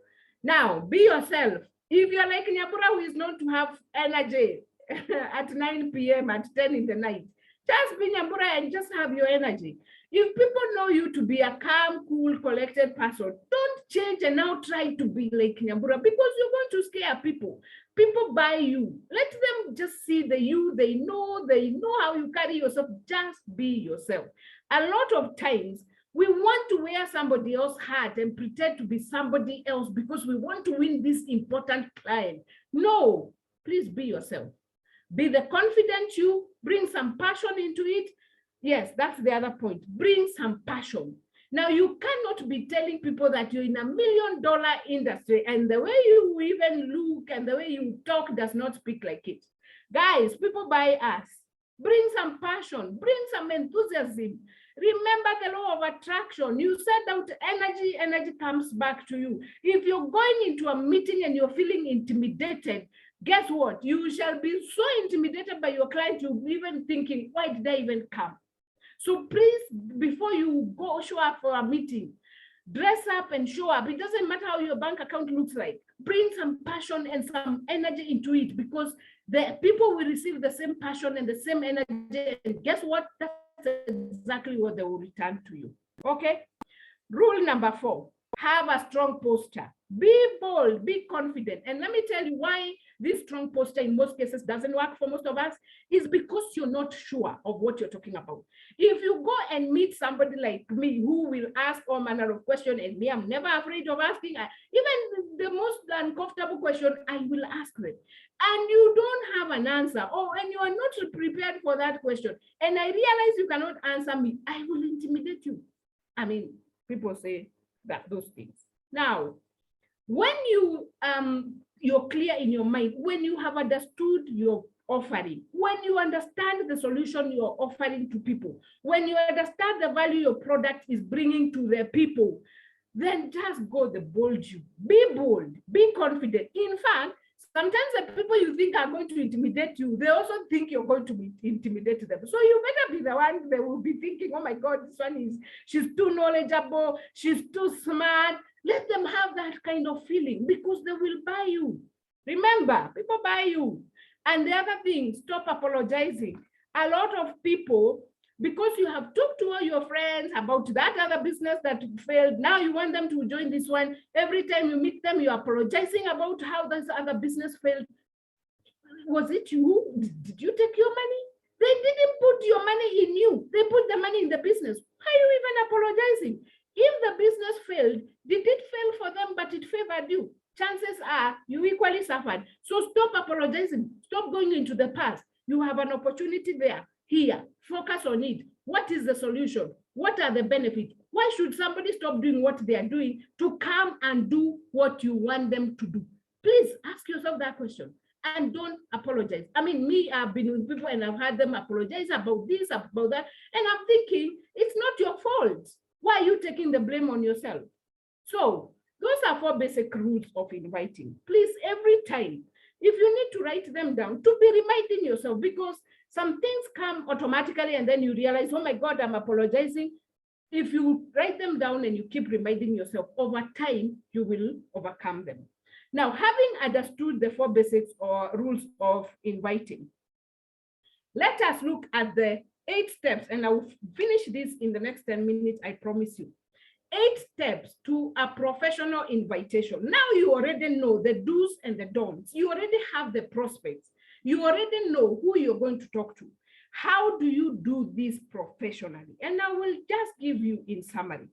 Now, be yourself. If you're like Nyambura, who is known to have energy at 9 p.m., at 10 in the night, just be Nyambura and just have your energy. If people know you to be a calm, cool, collected person, don't change and now try to be like Nyambura, because you're going to scare people. People buy you. Let them just see the you. They know how you carry yourself. Just be yourself. A lot of times, we want to wear somebody else's hat and pretend to be somebody else because we want to win this important client. No, please be yourself. Be the confident you. Bring some passion into it. Yes, that's the other point. Bring some passion. Now, you cannot be telling people that you're in $1 million industry and the way you even look and the way you talk does not speak like it. Guys, people buy us. Bring some passion. Bring some enthusiasm. Remember the law of attraction. You said out energy comes back to you. If you're going into a meeting and you're feeling intimidated, guess what? You shall be so intimidated by your client, you'll be even thinking, why did I even come? So please, before you go show up for a meeting, dress up and show up. It doesn't matter how your bank account looks like. Bring some passion and some energy into it, because the people will receive the same passion and the same energy. And guess what? That's exactly what they will return to you. Okay? Rule number 4, have a strong posture. Be bold, be confident. And let me tell you why this strong posture in most cases doesn't work for most of us, is because you're not sure of what you're talking about. If you go and meet somebody like me who will ask all manner of questions, and me, I'm never afraid of asking, even the most uncomfortable question, I will ask them. And you don't have an answer, and you are not prepared for that question, and I realize you cannot answer me, I will intimidate you. I mean, people say those things. Now, when you're clear in your mind, when you have understood your offering, when you understand the solution you're offering to people, when you understand the value your product is bringing to the people, then just go the bold you. Be bold, be confident. In fact, sometimes the people you think are going to intimidate you, they also think you're going to intimidate them. So you better be the one they will be thinking, oh my God, this one she's too knowledgeable, she's too smart. Let them have that kind of feeling, because they will buy you. Remember, people buy you. And the other thing, stop apologizing. A lot of people, because you have talked to all your friends about that other business that failed, now you want them to join this one. Every time you meet them, you're apologizing about how this other business failed. Was it you? Did you take your money? They didn't put your money in you. They put the money in the business. Why are you even apologizing? If the business failed, did it fail for them, but it favored you? Chances are you equally suffered. So stop apologizing. Stop going into the past. You have an opportunity there. Here, focus on it. What is the solution? What are the benefits? Why should somebody stop doing what they are doing to come and do what you want them to do? Please ask yourself that question and don't apologize. I mean, me, I've been with people and I've had them apologize about this, about that. And I'm thinking, it's not your fault. Why are you taking the blame on yourself? So those are 4 basic rules of inviting. Please, every time, if you need to write them down, to be reminding yourself, because some things come automatically and then you realize, oh my God, I'm apologizing. If you write them down and you keep reminding yourself, over time, you will overcome them. Now, having understood the 4 basics or rules of inviting, Let us look at the 8 steps, and I will finish this in the next 10 minutes, I promise you. 8 steps to a professional invitation. Now you already know the do's and the don'ts. You already have the prospects. You already know who you're going to talk to. How do you do this professionally? And I will just give you in summary.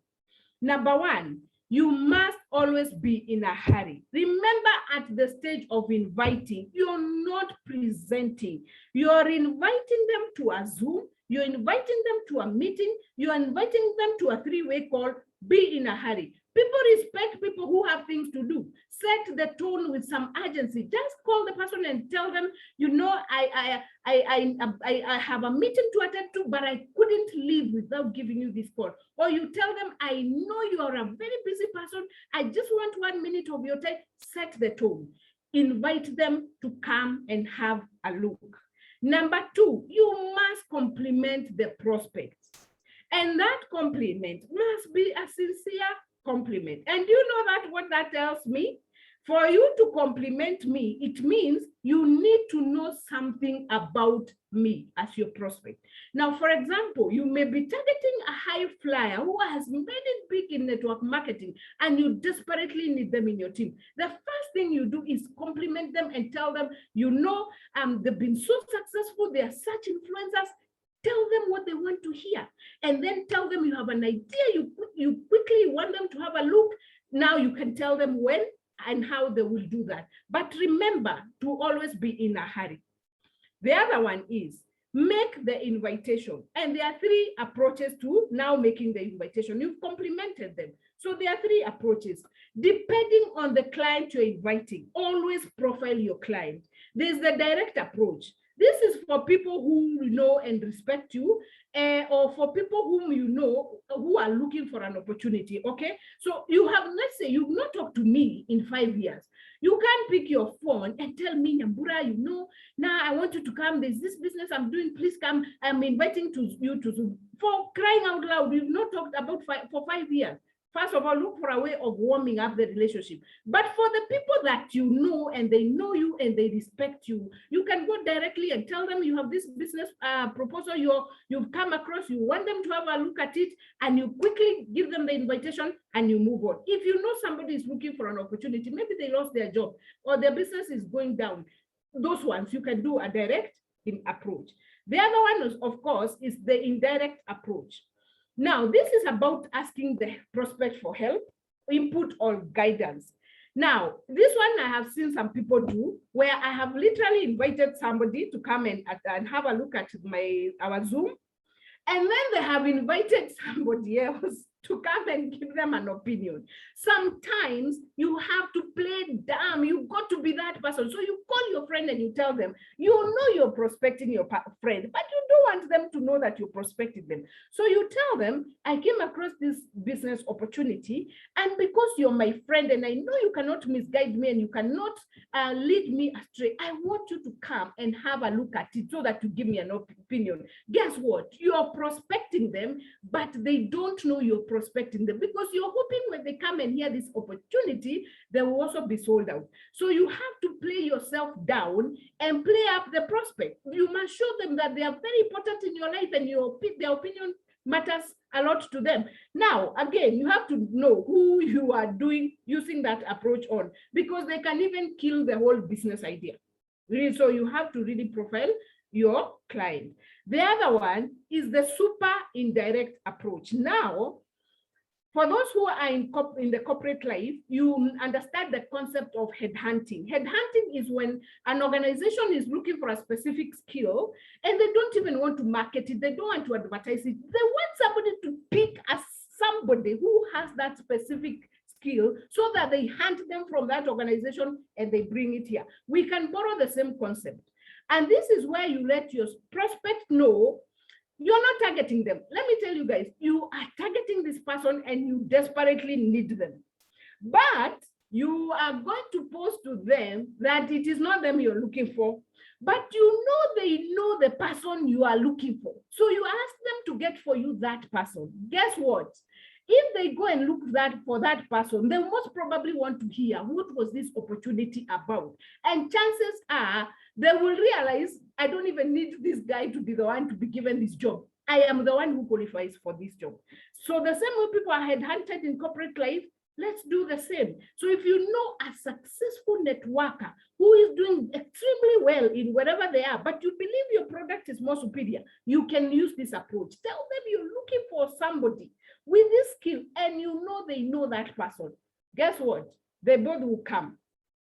Number 1, you must always be in a hurry. Remember, at the stage of inviting, you're not presenting. You're inviting them to a Zoom. You're inviting them to a meeting. You're inviting them to a 3-way call. Be in a hurry. People respect people who have things to do. Set the tone with some urgency. Just call the person and tell them, you know, I have a meeting to attend to, but I couldn't leave without giving you this call. Or you tell them, I know you are a very busy person. I just want 1 minute of your time. Set the tone. Invite them to come and have a look. Number 2, you must compliment the prospect. And that compliment must be a sincere compliment. And you know that what that tells me? For you to compliment me, it means you need to know something about me as your prospect. Now, for example, you may be targeting a high flyer who has made it big in network marketing, and you desperately need them in your team. The first thing you do is compliment them and tell them, you know, they've been so successful, they are such influencers. Tell them what they want to hear, and then tell them you have an idea, you quickly want them to have a look. Now you can tell them when and how they will do that. But remember to always be in a hurry. The other one is make the invitation. And there are 3 approaches to now making the invitation. You've complimented them. So there are 3 approaches. Depending on the client you're inviting, always profile your client. There's the direct approach. This is for people who know and respect you, or for people whom you know who are looking for an opportunity, okay? So you have, let's say you've not talked to me in 5 years. You can't pick your phone and tell me, Nyambura, you know, now I want you to come, there's this business I'm doing, please come, I'm inviting you to Zoom. For crying out loud, we've not talked about for 5 years. First of all, look for a way of warming up the relationship. But for the people that you know and they know you and they respect you, you can go directly and tell them you have this business proposal you've come across, you want them to have a look at it, and you quickly give them the invitation and you move on. If you know somebody is looking for an opportunity, maybe they lost their job or their business is going down, those ones you can do a direct approach. The other one, is, of course, is the indirect approach. Now, this is about asking the prospect for help, input, or guidance. Now, this one I have seen some people do, where I have literally invited somebody to come and have a look at our Zoom, and then they have invited somebody else to come and give them an opinion. Sometimes you have to play dumb. You've got to be that person. So you call your friend and you tell them, you know you're prospecting your friend, but you don't want them to know that you prospected them. So you tell them, I came across this business opportunity, and because you're my friend and I know you cannot misguide me and you cannot lead me astray, I want you to come and have a look at it so that you give me an opinion. Guess what? You're prospecting them, but they don't know you're prospecting them, because you're hoping when they come and hear this opportunity, they will also be sold out. So you have to play yourself down and play up the prospect. You must show them that they are very important in your life and their opinion matters a lot to them. Now, again, you have to know who you are using that approach on, because they can even kill the whole business idea. So you have to really profile your client. The other one is the super indirect approach. Now, for those who are in the corporate life, you understand the concept of headhunting. Headhunting is when an organization is looking for a specific skill and they don't even want to market it. They don't want to advertise it. They want somebody to pick somebody who has that specific skill so that they hunt them from that organization and they bring it here. We can borrow the same concept. And this is where you let your prospect know you're not targeting them. Let me tell you guys, you are targeting this person and you desperately need them. But you are going to post to them that it is not them you're looking for, but you know they know the person you are looking for. So you ask them to get for you that person. Guess what? If they go and look for that person, they most probably want to hear what was this opportunity about. And chances are they will realize, I don't even need this guy to be the one to be given this job. I am the one who qualifies for this job. So the same way people are headhunted in corporate life, let's do the same. So if you know a successful networker who is doing extremely well in wherever they are, but you believe your product is more superior, you can use this approach. Tell them you're looking for somebody with this skill and you know they know that person. Guess what? They both will come.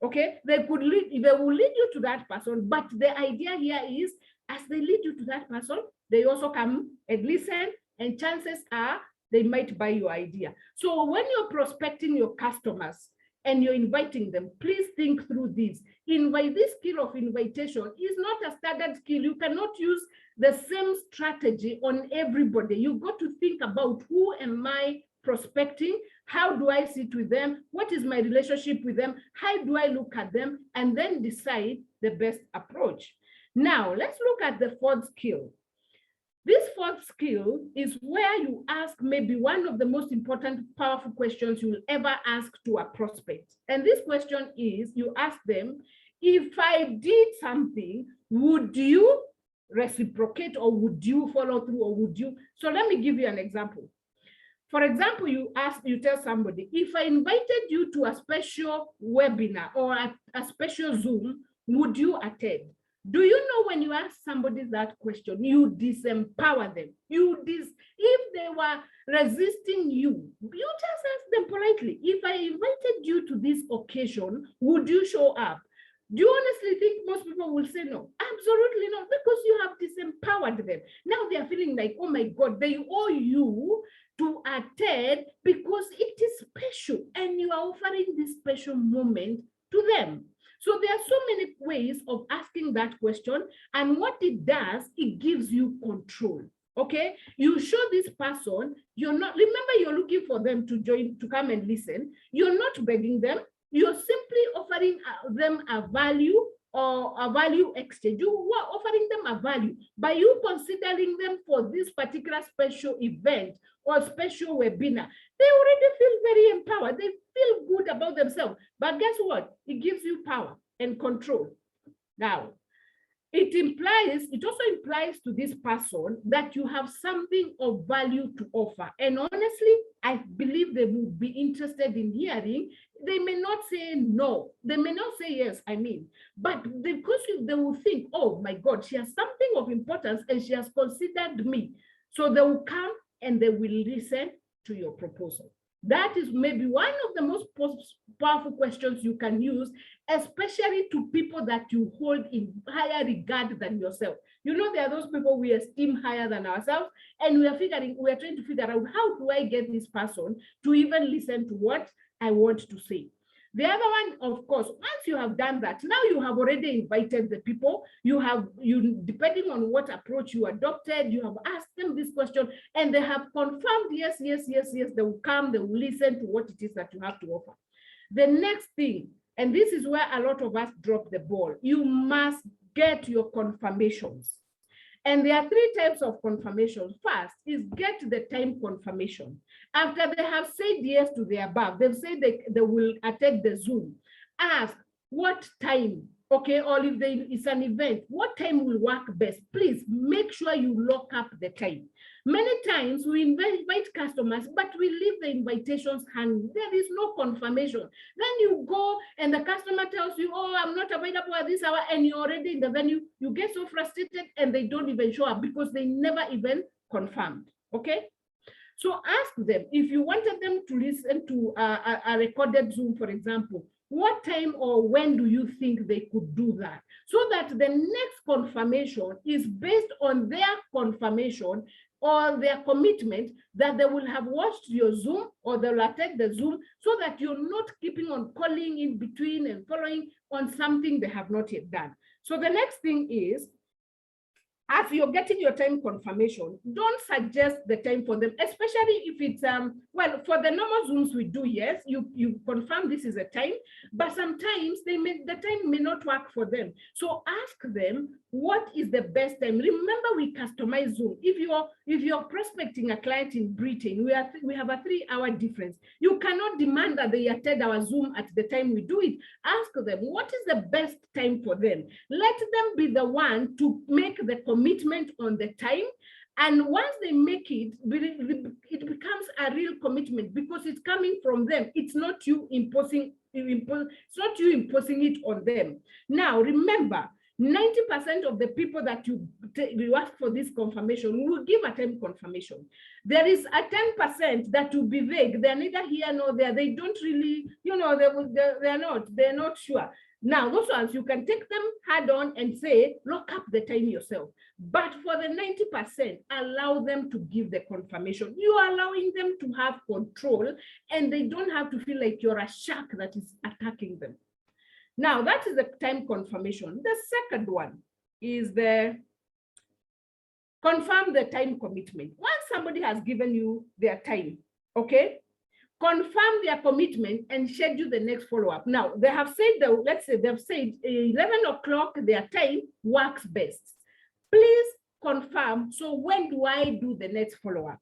Okay, they will lead you to that person, but the idea here is as they lead you to that person, they also come and listen, and chances are they might buy your idea. So when you're prospecting your customers and you're inviting them, please think through this. This skill of invitation is not a standard skill. You cannot use the same strategy on everybody. You got to think about who am I prospecting? How do I sit with them? What is my relationship with them? How do I look at them? And then decide the best approach. Now, let's look at the fourth skill. This fourth skill is where you ask maybe one of the most important, powerful questions you will ever ask to a prospect. And this question is, you ask them, if I did something, would you reciprocate or would you follow through or would you? So let me give you an example. For example, you tell somebody, if I invited you to a special webinar or a special Zoom, would you attend? Do you know when you ask somebody that question, you disempower them. If they were resisting you, you just ask them politely, if I invited you to this occasion, would you show up? Do you honestly think most people will say no? Absolutely not, because you have disempowered them. Now they are feeling like, oh my God, they owe you to attend because it is special and you are offering this special moment to them. So there are so many ways of asking that question, and what it does, it gives you control. Okay, you show this person, remember you're looking for them to join, to come and listen. You're not begging them, you're simply offering them a value or a value exchange. You are offering them a value by you considering them for this particular special event or special webinar. They already feel very empowered. They feel good about themselves. But guess what? It gives you power and control. Now, it also implies to this person that you have something of value to offer. And honestly, I believe they will be interested in hearing. They may not say no. They may not say yes, but because they will think, oh my God, she has something of importance and she has considered me. So they will come and they will listen to your proposal. That is maybe one of the most powerful questions you can use, especially to people that you hold in higher regard than yourself. You know, there are those people we esteem higher than ourselves, and we are trying to figure out, how do I get this person to even listen to what I want to say? The other one, of course, once you have done that, now you have already invited the people. Depending on what approach you adopted, you have asked them this question, and they have confirmed, yes, yes, yes, yes, they will come, they will listen to what it is that you have to offer. The next thing, and this is where a lot of us drop the ball, you must get your confirmations. And there are three types of confirmation. First is get the time confirmation. After they have said yes to the above, they've said they will attend the Zoom. Ask what time, okay, or if it's an event, what time will work best? Please make sure you lock up the time. Many times we invite customers, but we leave the invitations hanging. There is no confirmation. Then you go and the customer tells you, oh, I'm not available at this hour, and you're already in the venue. You get so frustrated and they don't even show up because they never even confirmed, okay? So ask them, if you wanted them to listen to a recorded Zoom, for example, what time or when do you think they could do that? So that the next confirmation is based on their confirmation or their commitment that they will have watched your Zoom or they'll attend the Zoom, so that you're not keeping on calling in between and following on something they have not yet done. So the next thing is, as you're getting your time confirmation, don't suggest the time for them, especially if it's, well, for the normal Zooms we do, yes, you confirm this is a time, but sometimes the time may not work for them. So ask them, what is the best time? Remember, we customize Zoom. If you're prospecting a client in Britain, we have a 3-hour difference. You cannot demand that they attend our Zoom at the time we do it. Ask them, what is the best time for them? Let them be the one to make the commitment on the time. And once they make it, it becomes a real commitment because it's coming from them. It's not you imposing it on them. Now, remember, 90% of the people that you ask for this confirmation will give a time confirmation. There is a 10% that will be vague. They're neither here nor there. They don't really, they're not sure. Now, those ones, you can take them hard on and say, lock up the time yourself. But for the 90%, allow them to give the confirmation. You are allowing them to have control, and they don't have to feel like you're a shark that is attacking them. Now, that is the time confirmation. The second one is the confirm the time commitment. Once somebody has given you their time, okay, confirm their commitment and schedule the next follow-up. Now, they have said, let's say they've said 11 o'clock, their time works best. Please confirm. So when do I do the next follow-up?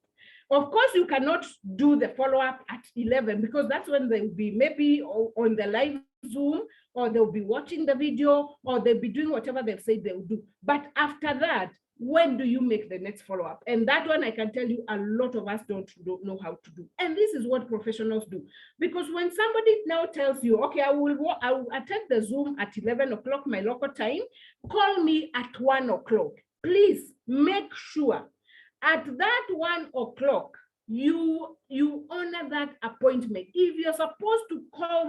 Of course, you cannot do the follow-up at 11 because that's when they will be maybe on the live Zoom, or they'll be watching the video, or they'll be doing whatever they've said they will do. But after that, when do you make the next follow-up? And that one, I can tell you, a lot of us don't know how to do. And this is what professionals do. Because when somebody now tells you, okay, I will attend the Zoom at 11 o'clock, my local time, call me at 1 o'clock. Please make sure at that 1 o'clock, you honor that appointment. If you're supposed to call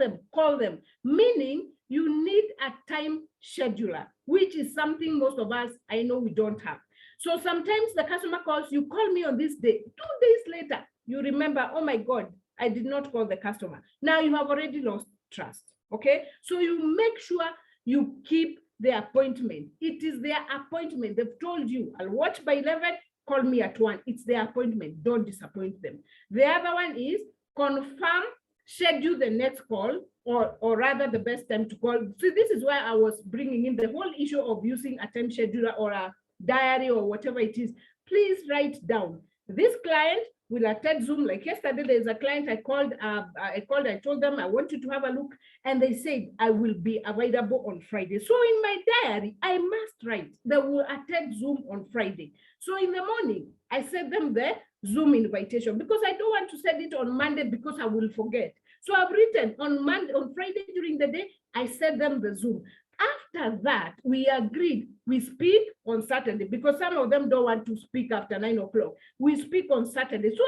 them, meaning you need a time scheduler, which is something most of us, I know, we don't have. So sometimes the customer calls, you call me on this day, 2 days later, you remember, oh my God, I did not call the customer. Now you have already lost trust, okay? So you make sure you keep the appointment. It is their appointment. They've told you, I'll watch by 11, call me at 1. It's their appointment. Don't disappoint them. The other one is confirm, schedule the next call, or rather the best time to call. So this is why I was bringing in the whole issue of using a time scheduler or a diary or whatever it is. Please write down. This client will attend Zoom. Like yesterday, there's a client I called, I told them I want you to have a look, and they said I will be available on Friday. So in my diary, I must write they will attend Zoom on Friday. So in the morning, I sent them the Zoom invitation because I don't want to send it on Monday because I will forget. So I've written on Friday during the day, I sent them the Zoom. After that, we agreed we speak on Saturday because some of them don't want to speak after 9 o'clock. We speak on Saturday. So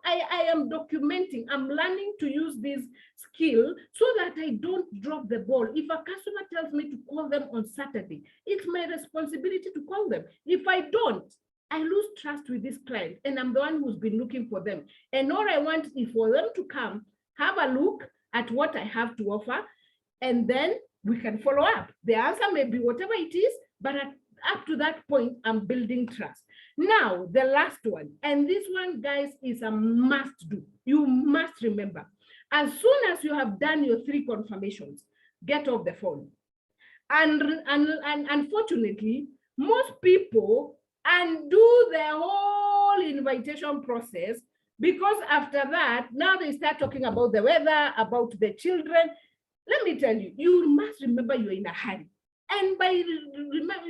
I am documenting, I'm learning to use this skill so that I don't drop the ball. If a customer tells me to call them on Saturday, it's my responsibility to call them. If I don't, I lose trust with this client, and I'm the one who's been looking for them. And all I want is for them to come, have a look at what I have to offer, and then we can follow up. The answer may be whatever it is, but up to that point, I'm building trust. Now, the last one, and this one, guys, is a must do. You must remember, as soon as you have done your 3 confirmations, get off the phone. And unfortunately, most people undo the whole invitation process because after that, now they start talking about the weather, about the children. Let me tell you, you must remember you're in a hurry. And by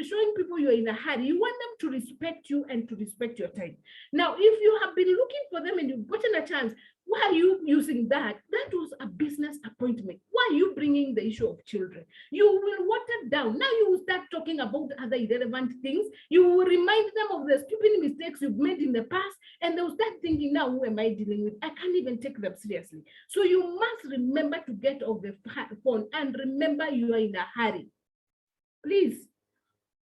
showing people you're in a hurry, you want them to respect you and to respect your time. Now, if you have been looking for them and you've gotten a chance, why are you using that? That was a business appointment. Why are you bringing the issue of children? You will water down. Now you will start talking about other irrelevant things. You will remind them of the stupid mistakes you've made in the past, and they'll start thinking, now who am I dealing with? I can't even take them seriously. So you must remember to get off the phone and remember you are in a hurry. Please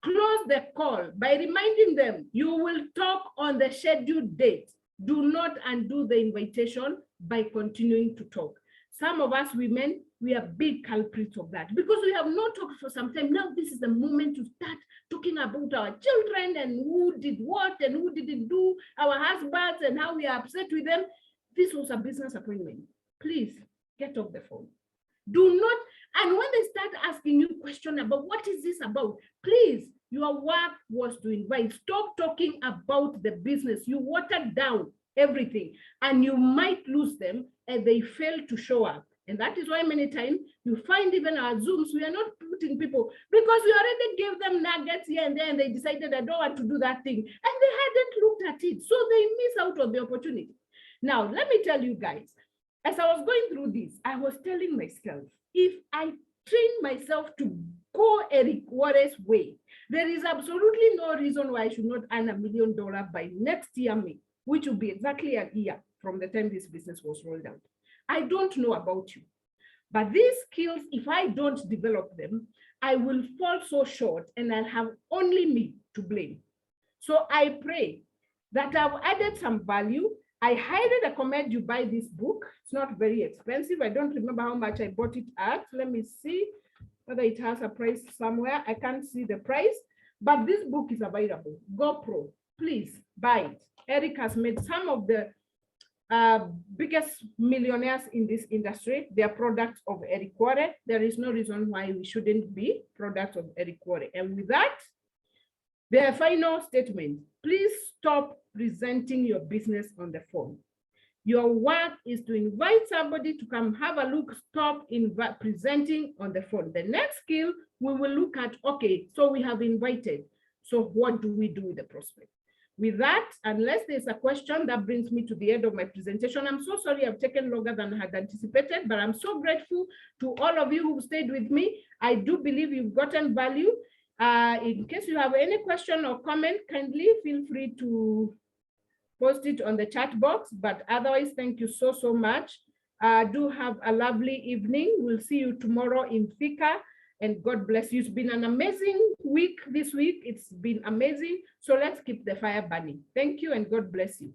close the call by reminding them you will talk on the scheduled date. Do not undo the invitation by continuing to talk. Some of us women, we are big culprits of that because we have not talked for some time. Now, this is the moment to start talking about our children and who did what and who didn't do, our husbands and how we are upset with them. This was a business appointment. Please get off the phone. Do not, and when they start asking you questions about what is this about, please, your work was to invite. Stop talking about the business. You watered down everything and you might lose them and they fail to show up. And that is why many times you find even our Zooms, we are not putting people because we already gave them nuggets here and there and they decided I don't want to do that thing. And they hadn't looked at it. So they miss out on the opportunity. Now, let me tell you guys, as I was going through this, I was telling myself, if I train myself to go Eric Warren's way, there is absolutely no reason why I should not earn $1 million by next year, May, which will be exactly a year from the time this business was rolled out. I don't know about you, but these skills, if I don't develop them, I will fall so short and I'll have only me to blame. So I pray that I've added some value. I highly recommend you buy this book. It's not very expensive. I don't remember how much I bought it at. Let me see whether it has a price somewhere. I can't see the price, but this book is available. GoPro, please buy it. Eric has made some of the biggest millionaires in this industry. They are products of Eric Warren. There is no reason why we shouldn't be products of Eric Warren. And with that, their final statement, please stop presenting your business on the phone. Your work is to invite somebody to come have a look, stop presenting on the phone. The next skill, we will look at, okay, so we have invited. So what do we do with the prospect? With that, unless there's a question, that brings me to the end of my presentation. I'm so sorry I've taken longer than I had anticipated, but I'm so grateful to all of you who stayed with me. I do believe you've gotten value. In case you have any question or comment, kindly feel free to post it on the chat box. But otherwise, thank you so, so much. Do have a lovely evening. We'll see you tomorrow in Thika. And God bless you. It's been an amazing week this week. It's been amazing. So let's keep the fire burning. Thank you and God bless you.